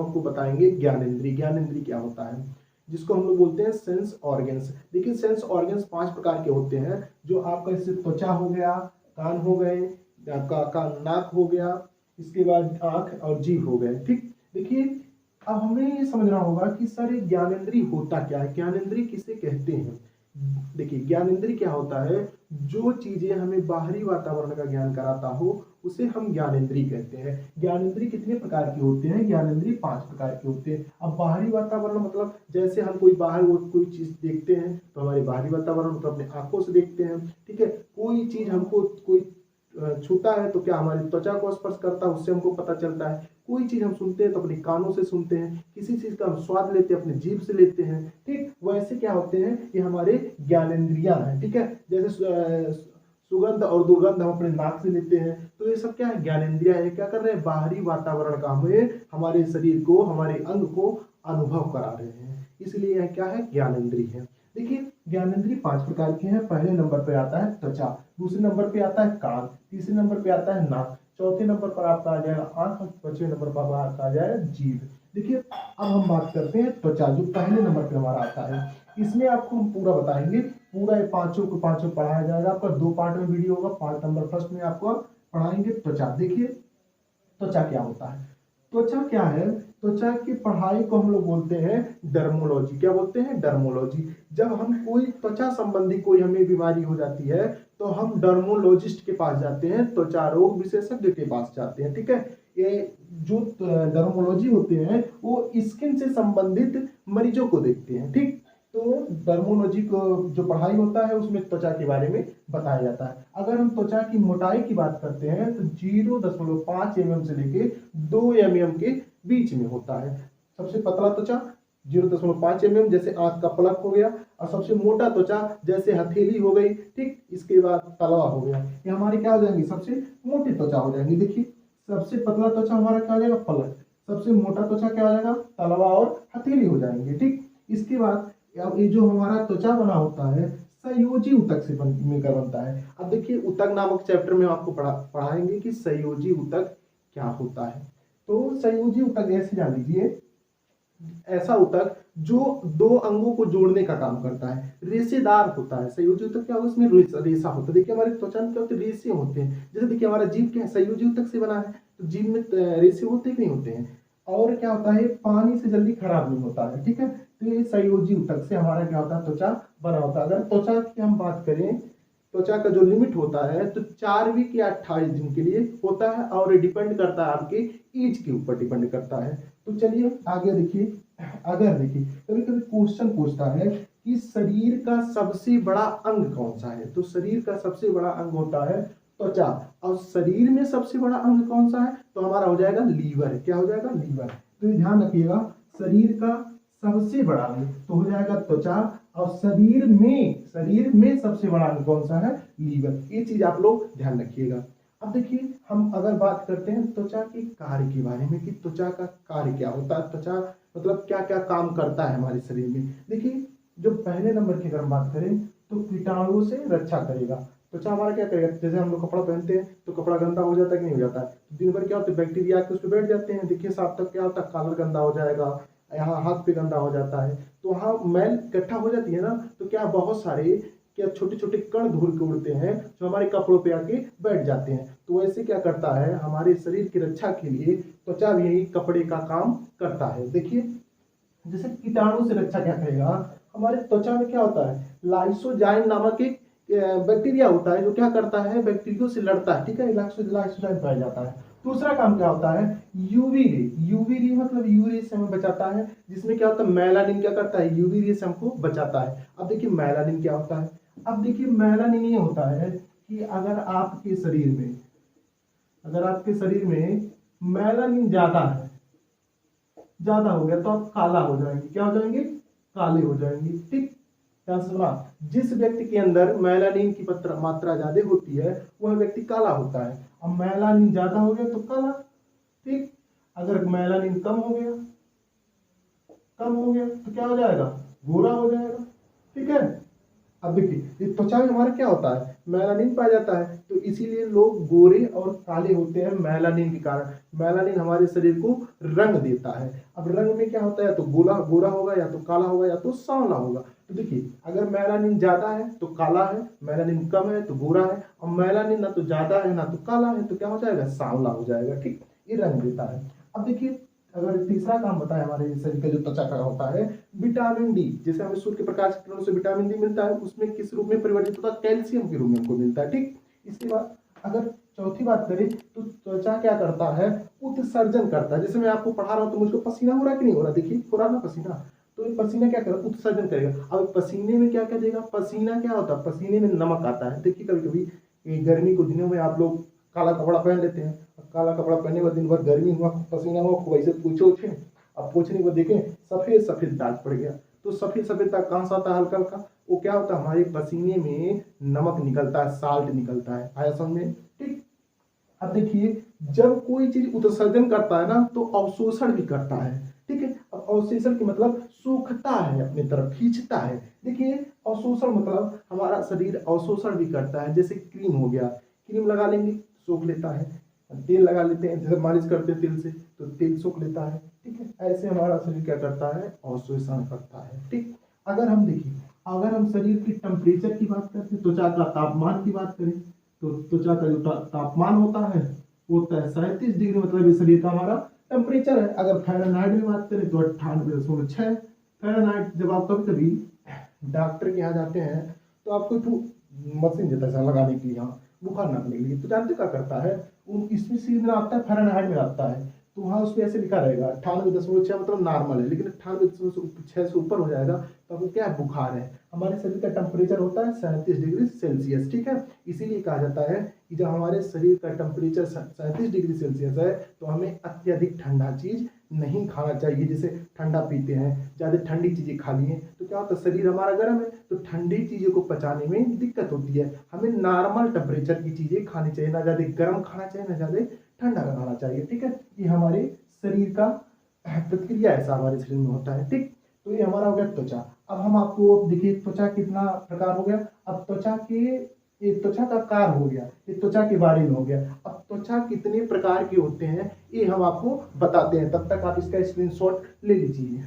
आपको बताएंगे ज्ञानेंद्रिय। ज्ञानेंद्रिय क्या होता है, जिसको हम लोग बोलते हैं सेंस ऑर्गन्स। देखिए सेंस ऑर्गन्स 5 प्रकार के होते हैं, जो आपका इससे त्वचा हो गया, कान हो गए, का नाक हो गया, इसके बाद आंख और जीभ हो गए। ठीक, देखिए अब हमें ये समझना होगा कि सर ये ज्ञानेंद्रिय होता क्या है, ज्ञानेंद्रिय किसे कहते हैं। देखिए ज्ञानेंद्रिय क्या होता है, जो चीजें हमें बाहरी वातावरण का ज्ञान कराता हो उसे हम ज्ञानेंद्रिय कहते हैं। ज्ञानेंद्रिय कितने प्रकार के होते हैं, ज्ञानेंद्रिय 5 प्रकार के होते हैं। अब बाहरी वातावरण मतलब जैसे हम कोई बाहर कोई चीज देखते हैं तो हमारे बाहरी वातावरण मतलब अपने आंखों से देखते हैं। ठीक है, कोई चीज हमको कोई छूता है तो क्या हमारी त्वचा को स्पर्श करता है, उससे हमको पता चलता है। कोई चीज हम सुनते हैं तो अपने कानों से सुनते हैं, किसी चीज का हम स्वाद लेते हैं अपने जीभ से लेते हैं। ठीक, वैसे क्या होते हैं, ये हमारे ज्ञानेंद्रियां हैं। ठीक है, जैसे सुगंध और दुर्गंध हम अपने नाक से लेते हैं, तो ये सब क्या है, ज्ञानेंद्रिया है। क्या कर रहे हैं, बाहरी वातावरण का हमें हमारे शरीर को, हमारे अंग को अनुभव करा रहे हैं, इसलिए यह क्या है, ज्ञानेंद्रिय है। देखिए ज्ञानेंद्रिय 5 प्रकार के हैं। पहले नंबर पे आता है त्वचा, दूसरे नंबर पे आता है कान, तीसरे नंबर पे आता है नाक, चौथे नंबर पर आपका आ जाएगा आंख, और पांचवें नंबर पर आपका आ जाएगा जीभ। देखिए अब हम बात करते हैं त्वचा, जो पहले नंबर पे हमारा आता है। इसमें आपको हम पूरा बताएंगे, पूरा ये पांचों को पांचों पढ़ाया जाएगा। आपका 2 पार्ट में वीडियो होगा। पार्ट नंबर फर्स्ट में आपको पढ़ाएंगे त्वचा। देखिए त्वचा क्या होता है, त्वचा क्या है, त्वचा की पढ़ाई को हम लोग बोलते हैं डर्मोलॉजी। क्या बोलते हैं, डर्मोलॉजी। जब हम कोई त्वचा संबंधी कोई हमें बीमारी हो जाती है तो हम डर्मोलॉजिस्ट के पास जाते हैं, त्वचा रोग विशेषज्ञ के पास जाते हैं। ठीक है, ये जो डर्मोलॉजी होते हैं वो स्किन से संबंधित मरीजों को देखते हैं। ठीक, तो डर्मोलॉजी को जो पढ़ाई होता है उसमें त्वचा के बारे में बताया जाता है। अगर हम त्वचा की मोटाई की बात करते हैं तो 0.5 mm से लेके 2 mm के बीच में होता है। सबसे पतला त्वचा 0.5 mm जैसे आंख का पलक हो गया, और सबसे मोटा त्वचा जैसे हथेली हो गई। ठीक, इसके बाद तलवा हो गया। ये हमारे क्या हो जाएंगे, सबसे मोटी त्वचा हो जाएंगी। देखिए सबसे पतला त्वचा हमारा क्या हो जाएगा, पलक। सबसे मोटा त्वचा क्या हो जाएगा, तलवा और हथेली हो जाएंगे। ठीक, इसके बाद अब ये जो हमारा त्वचा बना होता है संयोजी ऊतक से मिलकर बनता है। अब देखिए ऊतक नामक चैप्टर में आपको पढ़ाएंगे कि संयोजी ऊतक क्या होता है। तो संयोजी ऊतक ऐसे जान लीजिए, ऐसा ऊतक जो 2 अंगों को जोड़ने का काम करता है, रेशेदार होता है। संयोजी ऊतक क्या होगा, इसमें रेशा होता है। देखिए हमारे त्वचा में क्या होते हैं, रेशे होते हैं। जैसे देखिए हमारा जीभ क्या है, संयोजी ऊतक से बना है, तो जीभ में रेशे होते कि नहीं होते हैं। और क्या होता है, पानी से जल्दी खराब नहीं होता है। ठीक है, तो ये संयोजी ऊतक से हमारा क्या होता है, त्वचा बना होता है। अगर त्वचा की हम बात करें, त्वचा का जो लिमिट होता है तो 4 वीक या 28 दिन के लिए होता है, और डिपेंड करता है आपके एज के ऊपर डिपेंड करता है। तो चलिए आगे देखिए, अगर देखिए कभी कभी क्वेश्चन पूछता है कि शरीर का सबसे बड़ा अंग कौन सा है, तो शरीर का सबसे बड़ा अंग होता है त्वचा। और शरीर में सबसे बड़ा अंग कौन सा है, तो हमारा हो जाएगा लीवर। क्या हो जाएगा, लीवर। तो ये ध्यान रखिएगा, शरीर का सबसे बड़ा अंग तो हो जाएगा त्वचा, और शरीर में सबसे बड़ा अंग कौन सा है, लीवर। ये चीज आप लोग ध्यान रखिएगा। अब देखिए हम अगर बात करते हैं त्वचा के कार्य के बारे में कि त्वचा का कार्य क्या होता है, त्वचा मतलब क्या क्या काम करता है हमारे शरीर में। देखिए जो पहले नंबर की अगर हम बात करें तो कीटाणुओं से रक्षा करेगा। त्वचा हमारा क्या करेगा, जैसे हम लोग कपड़ा पहनते हैं तो कपड़ा गंदा हो जाता है कि नहीं हो जाता है, दिन भर क्या होता है, बैक्टीरिया के उस पर बैठ जाते हैं। देखिए साफ तक क्या होता है, कॉलर गंदा हो जाएगा, यहाँ हाथ पे गंदा हो जाता है, तो वहाँ मैल इकट्ठा हो जाती है ना, तो क्या बहुत सारे क्या छोटे छोटे कण धूल के उड़ते हैं जो हमारे कपड़ों पे आके बैठ जाते हैं। तो वैसे क्या करता है, हमारे शरीर की रक्षा के लिए त्वचा भी यही कपड़े का काम करता है। देखिए जैसे कीटाणु से रक्षा क्या करेगा, हमारे त्वचा में क्या होता है, लाइसोजाइम नामक एक बैक्टीरिया होता है जो क्या करता है, बैक्टीरिया से लड़ता है। ठीक है, लाइसोजाइम पाया जाता है। दूसरा काम क्या होता है, यूवी रे। यूवी रे मतलब यूवी से हमें बचाता है, जिसमें क्या होता है, मेलानिन क्या करता है, यूवी रे से हमको बचाता है। अब देखिए मेलानिन क्या होता है, अब देखिए मेलानिन ये होता है कि अगर आपके शरीर में मेलानिन ज्यादा हो गया तो आप काला हो जाएंगे। क्या हो जाएंगे, काले हो जाएंगे। ठीक, ध्यान से सुना, जिस व्यक्ति के अंदर मेलानिन की मात्रा ज्यादा होती है वह व्यक्ति काला होता है। अब मेलानिन ज्यादा हो गया तो काला। ठीक, अगर मेलानिन कम हो गया तो क्या हो जाएगा, गोरा हो जाएगा। ठीक है, अब देखिए ये त्वचा में हमारा क्या होता है, मेलानिन पाया जाता है, तो इसीलिए लोग गोरे और काले होते हैं मेलानिन के कारण। मेलानिन हमारे शरीर को रंग देता है। अब रंग में क्या होता है, या तो गोला गोरा होगा, या तो काला होगा, या तो सांवला होगा। तो देखिए अगर मेलानिन ज्यादा है तो काला है, मेलानिन कम है तो गोरा है, और मेलानिन ना तो ज्यादा है ना तो काला है, तो क्या हो जाएगा, सांवला हो जाएगा। ठीक, ये रंग देता है। अब देखिए अगर तीसरा काम बताए हमारे शरीर का जो त्वचा का होता है, विटामिन डी। जैसे हमें सूर्य के प्रकाश के किरणों से विटामिन डी मिलता है, उसमें किस रूप में परिवर्तित होता है, कैल्शियम के रूप में हमको मिलता है। ठीक, इसके बाद अगर चौथी बात करें तो त्वचा क्या करता है, उत्सर्जन करता है। जैसे मैं आपको पढ़ा रहा हूँ तो मुझको पसीना हो रहा है कि नहीं हो रहा, देखिए हो रहा ना पसीना, तो ये पसीना क्या करेगा, उत्सर्जन करेगा। अब पसीने में क्या करेगा, पसीना क्या होता है, पसीने में नमक आता है। देखिए कभी कभी गर्मी के दिनों में आप लोग काला कपड़ा पहन लेते हैं, काला कपड़ा पहनने के दिन भर गर्मी हुआ, पसीना हुआ खूब, ऐसे पूछे उठे, अब पूछने को देखें सफेद सफेद दाग पड़ गया। तो सफेद सफेद दाग कहाँ से आता है, हल्का हल्का, वो क्या होता है, हमारे पसीने में नमक निकलता है, साल्ट निकलता है। आया समझ में। ठीक, अब देखिए जब कोई चीज उत्सर्जन करता है ना तो अवशोषण भी करता है। ठीक है, अब अवशोषण की मतलब सूखता है, अपनी तरफ खींचता है। देखिए अवशोषण मतलब हमारा शरीर अवशोषण भी करता है। जैसे क्रीम हो गया, क्रीम लगा लेंगे सोख लेता है, तेल लगा लेते हैं, जैसे मालिश करते हैं तेल से तो तेल सोख लेता है। ठीक है, ऐसे हमारा शरीर क्या करता है, अवशोषण करता है। ठीक, अगर हम देखिए, अगर हम शरीर की टेम्परेचर की बात करते हैं, त्वचा का तापमान की बात करें, तो त्वचा का जो तापमान होता है वो होता है 37 डिग्री, मतलब ये शरीर का हमारा टेम्परेचर है। अगर फ़ारेनहाइट में बात करें तो 98.6 फ़ारेनहाइट। जब आप कभी कभी डॉक्टर के यहाँ जाते हैं तो आपको एक मशीन देता है ऐसा लगाने के लिए, यहाँ बुखार नापने के लिए, तो जानते क्या करता है, वो इसमें सीधे में आता है, फ़ारेनहाइट में आता है, तो वहाँ उस पर ऐसे लिखा रहेगा 98.6, मतलब नॉर्मल है, लेकिन 98.6 से ऊपर हो जाएगा तो आपको क्या है, बुखार है। हमारे शरीर का टेम्परेचर होता है 37 डिग्री सेल्सियस। ठीक है, इसीलिए कहा जाता है कि जब हमारे शरीर का टेम्परेचर 37 डिग्री सेल्सियस है तो हमें अत्यधिक ठंडा चीज नहीं खाना चाहिए। जैसे ठंडा पीते हैं, ज़्यादा ठंडी चीज़ें खा लिए तो क्या होता है, शरीर हमारा गर्म है तो ठंडी चीज़ों को पचाने में दिक्कत होती है। हमें नॉर्मल टेम्परेचर की चीज़ें खानी चाहिए, ना ज़्यादा गर्म खाना चाहिए, ना ज़्यादा ठंडा खाना चाहिए। ठीक है, ये हमारे शरीर का प्रतिक्रिया ऐसा हमारे शरीर में होता है। ठीक, तो ये हमारा हो गया त्वचा। अब हम आपको देखिए त्वचा कितना प्रकार हो गया। अब त्वचा के, ये त्वचा का कार हो गया, ये त्वचा के बारे में हो गया। अब त्वचा कितने प्रकार के होते हैं ये हम आपको बताते हैं, तब तक आप इसका स्क्रीनशॉट ले लीजिए।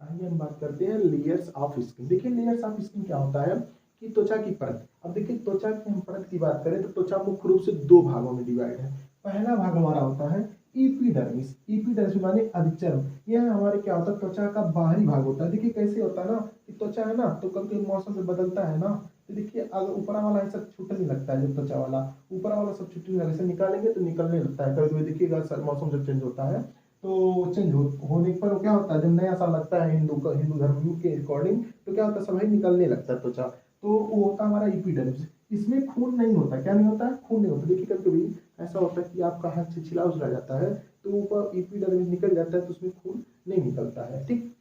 आइए हम बात करते हैं लेयर्स ऑफ स्किन। देखिए लेयर्स ऑफ स्किन क्या होता है कि त्वचा की परत। अब देखिए त्वचा की हम परत की बात करें तो त्वचा मुख्य रूप से दो भागों में डिवाइड है। पहला भाग हमारा होता है इपीडर्मिस। इपीडर्मिस माने अधिचर्म। यह हमारे क्या होता है, त्वचा का बाहरी भाग होता है। देखिए कैसे होता है ना कि त्वचा है ना तो कभी कभी मौसम से बदलता है ना, तो देखिए अगर ऊपरा वाला ऐसा छूटने लगता है, जो त्वचा वाला ऊपरा वाला सब छूटने लगता है, जैसे निकालेंगे तो निकलने लगता है। कभी कभी देखिएगा मौसम जब चेंज होता है तो चेंज होने पर क्या होता है, जब नया साल लगता है हिंदू धर्म के अकॉर्डिंग, तो क्या होता है, सब निकलने लगता है त्वचा, तो वो होता है हमारा इपीडर्मिस। इसमें खून नहीं होता। क्या नहीं होता है, खून नहीं होता। देखिए कभी कभी ऐसा होता है कि आपका हाथ से छिला उछला जाता है तो ऊपर इपीडर्मिस निकल जाता है तो उसमें खून नहीं निकलता है। ठीक,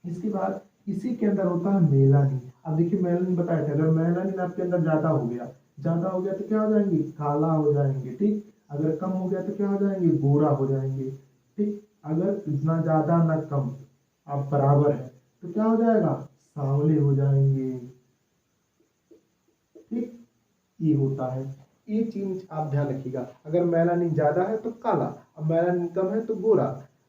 इसके बाद इसी के अंदर होता है मेलानिन। अब देखिए मेलानिन बताया था, अगर मेलानिन आपके अंदर ज्यादा हो गया तो क्या हो जाएंगे, काला हो जाएंगे। ठीक, अगर कम हो गया तो क्या हो जाएंगे, गोरा हो जाएंगे। ठीक, अगर इतना ज्यादा ना कम, आप बराबर है तो क्या हो जाएगा, सांवले हो जाएंगे। ठीक, ये होता है। एक चीज आप ध्यान रखिएगा, अगर मेलानिन ज्यादा है तो काला, और मेलानिन कम है तो गोरा,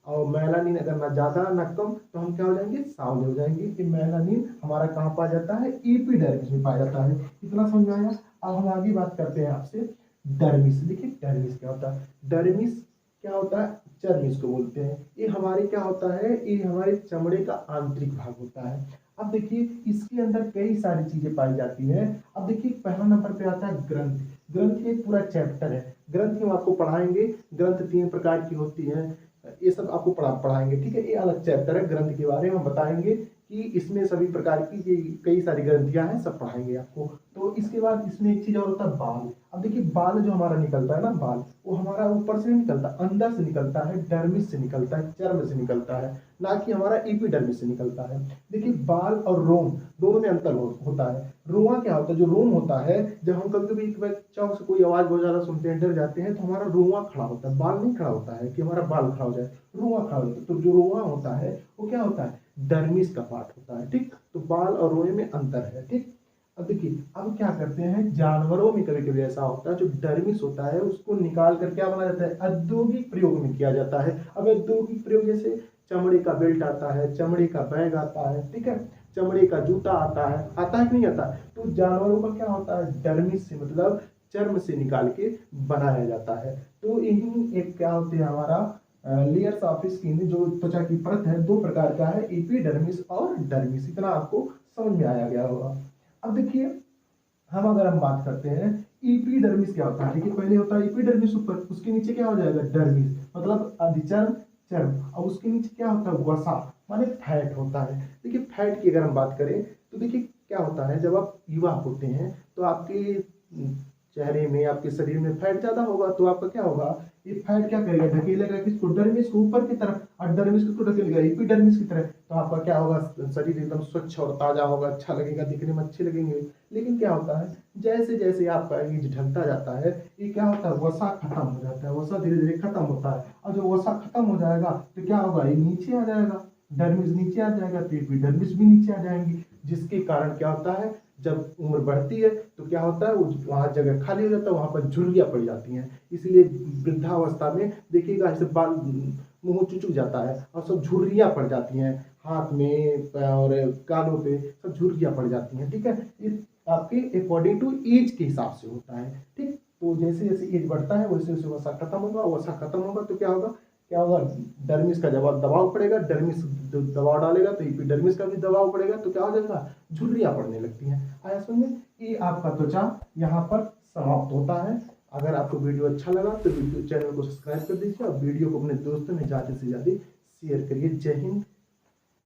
और मेलानिन अगर ना ज्यादा ना कम तो हम क्या हो जाएंगे, सांवले हो जाएंगे। कि मेलानिन हमारा कहाँ पाया जाता है, एपिडर्मिस में पाया जाता है। इतना समझ में आया। अब हम आगे बात करते हैं आपसे डर्मिस। देखिए डर्मिस क्या होता है, डर्मिस क्या होता है, चर्म इसको बोलते हैं। ये हमारे क्या होता है, ये हमारे चमड़े का आंतरिक भाग होता है। अब देखिए इसके अंदर कई सारी चीजें पाई जाती हैं। अब देखिए पहला नंबर पे आता है ग्रंथ। ग्रंथ एक पूरा चैप्टर है, ग्रंथ हम आपको पढ़ाएंगे। ग्रंथ 3 प्रकार की होती हैं, ये सब आपको पढ़ाएंगे। ठीक है, ये अलग चैप्टर है, ग्रंथ के बारे में हम बताएंगे कि इसमें सभी प्रकार की कई सारी ग्रंथियां हैं, सब पढ़ाएंगे आपको। तो इसके बाद इसमें एक चीज और होता है बाल। अब देखिए बाल जो हमारा निकलता है ना, बाल वो हमारा ऊपर से नहीं निकलता, अंदर से निकलता है, डर्मिस से निकलता है, चर्म से निकलता है, ना कि हमारा एपिडर्मिस से निकलता है। देखिए बाल और रोम दोनों में अंतर होता है। रोआ क्या होता है, जो रोम होता है, जब हम कभी कभी एक चौक से कोई आवाज बहुत ज्यादा सुनते हैं, डर जाते हैं, तो हमारा रोआ खड़ा होता है, बाल नहीं खड़ा होता है कि हमारा बाल खड़ा हो जाए, रोआ खड़ा होता है। तो जो रोआ होता है वो क्या होता है, डर्मिस का पार्ट होता है। ठीक, तो बाल और रोए में अंतर है। ठीक, अब देखिए, अब क्या करते हैं, जानवरों में कभी कभी ऐसा होता है जो डर्मिस होता है उसको निकाल कर क्या बना जाता है, औद्योगिक प्रयोग में किया जाता है। अब औद्योगिक प्रयोग जैसे चमड़े का बेल्ट आता है, चमड़े का बैग आता है, ठीक है, चमड़े का जूता आता है कि नहीं आता। तो जानवरों का क्या होता है, डर्मिस से मतलब चर्म से निकाल के बनाया जाता है। तो यही एक क्या होते हैं हमारा लेयर्स ऑफ स्किन, जो त्वचा की परत है, दो प्रकार का है, एपिडर्मिस और डर्मिस। इतना आपको समझ में आया गया होगा। अब देखिए, हम बात करते हैं इपीडर्मिस क्या होता है। देखिए, पहले होता है इपीडर्मिस ऊपर, उसके नीचे क्या हो जाएगा, डर्मिस, मतलब अधिचर्म, चर्म, और उसके नीचे क्या होता है, वसा, माने फैट होता है। देखिए, फैट की अगर हम बात करें तो देखिए क्या होता है, जब आप युवा होते हैं तो आपके चेहरे में, आपके शरीर में फैट ज्यादा होगा, तो आपका क्या होगा, ये फैट क्या करेगा, ढकेलेगा किसको, डर्मिस को ऊपर की तरफ, और डर्मिस किसको ढकेलेगा, एपिडर्मिस की तरफ। तो आपका क्या होगा, शरीर एकदम स्वच्छ और ताजा होगा, अच्छा लगेगा, दिखने में अच्छे लगेंगे। लेकिन क्या होता है, जैसे जैसे आपका एज ढलता जाता है, ये क्या होता है, वसा खत्म हो जाता है, वसा धीरे धीरे खत्म होता है, और जब वसा खत्म हो जाएगा तो क्या होगा, ये नीचे आ जाएगा, डर्मिस नीचे आ जाएगा, तो एपिडर्मिस भी नीचे आ जाएंगी। जिसके कारण क्या होता है, जब उम्र बढ़ती है तो क्या होता है, वहाँ जगह खाली हो जाता है, वहाँ पर झुर्रियाँ पड़ जाती हैं। इसलिए वृद्धावस्था में देखिएगा, ऐसे बाल मुंह चुचुक जाता है और सब झुर्रियाँ पड़ जाती हैं, हाथ में और कानों पे सब झुर्रियाँ पड़ जाती हैं, ठीक है। ये आपके अकॉर्डिंग टू एज के हिसाब से होता है, ठीक। तो जैसे जैसे एज बढ़ता है वैसे वैसे वसा खत्म होगा, वसा खत्म होगा तो क्या होगा, डर्मिस का जब दबाव पड़ेगा, डर्मिस दबाव डालेगा तो एपिडर्मिस का भी दबाव पड़ेगा, तो क्या हो जाएगा, झुर्रियाँ पड़ने लगती हैं। आया समझ में। ये आपका त्वचा यहाँ पर समाप्त होता है। अगर आपको वीडियो अच्छा लगा तो वीडियो चैनल को सब्सक्राइब कर दीजिए और वीडियो को अपने दोस्तों में ज़्यादा से ज़्यादा शेयर करिए। जय हिंद।